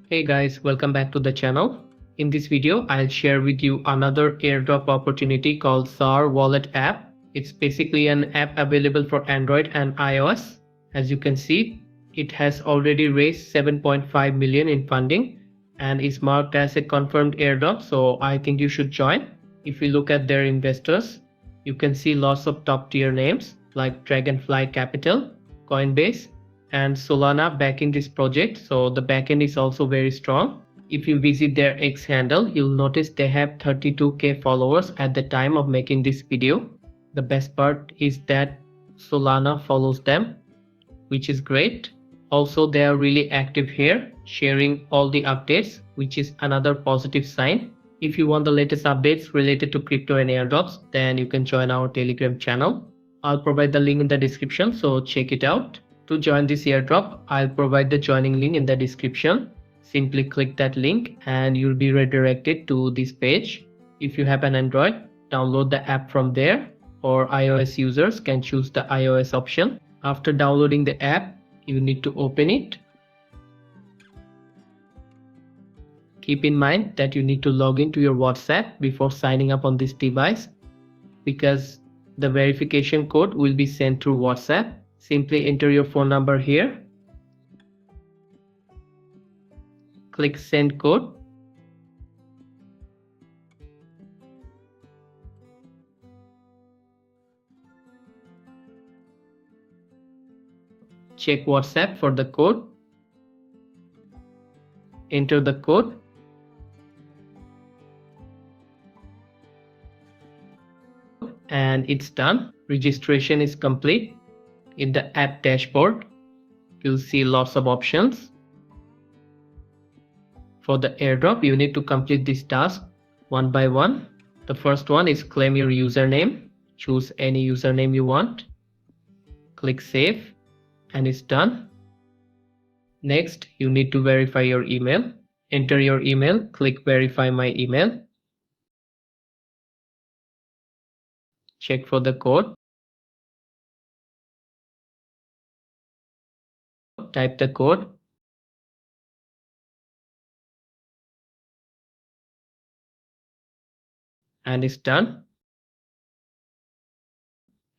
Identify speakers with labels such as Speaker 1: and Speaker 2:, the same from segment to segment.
Speaker 1: Hey guys, welcome back to the channel. In this video, I'll share with you another airdrop opportunity called ZAR Wallet App. It's basically an app available for Android and iOS. As you can see, it has already raised 7.5 million in funding and is marked as a confirmed airdrop, so I think you should join. If you look at their investors, you can see lots of top tier names like Dragonfly Capital, Coinbase, and Solana backing this project, so the backend is also very strong. If you visit their X handle, you'll notice they have 32k followers at the time of making this video. The best part is that Solana follows them, which is great. Also, they are really active here, sharing all the updates, which is another positive sign. If you want the latest updates related to crypto and airdrops, then you can join our Telegram channel. I'll provide the link in the description, so check it out. To join this airdrop, I'll provide the joining link in the description. Simply click that link and you'll be redirected to this page. If you have an Android, download the app from there, or iOS users can choose the iOS option. After downloading the app, you need to open it. Keep in mind that you need to log into your WhatsApp before signing up on this device, because the verification code will be sent through WhatsApp. Simply enter your phone number here. Click send code. Check WhatsApp for the code. Enter the code. And it's done. Registration is complete. In the app dashboard, you'll see lots of options. For the airdrop, you need to complete this task one by one. The first one is claim your username. Choose any username you want. Click save and it's done. Next, you need to verify your email. Enter your email, click verify my email. Check for the code. Type the code. And it's done.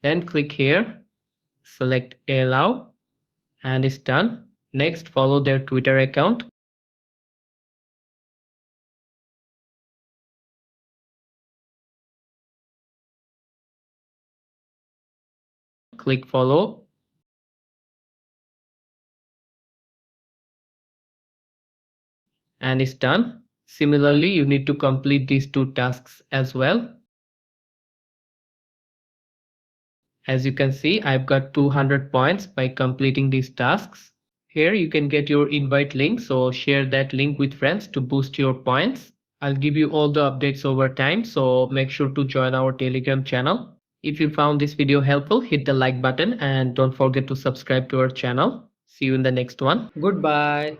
Speaker 1: Then click here, select allow, and it's done. Next, follow their Twitter account. Click follow. And it's done. Similarly, you need to complete these two tasks as well. As you can see, I've got 200 points by completing these tasks. Here you can get your invite link, so share that link with friends to boost your points. I'll give you all the updates over time, so make sure to join our Telegram channel. If you found this video helpful, hit the like button and don't forget to subscribe to our channel. See you in the next one. Goodbye.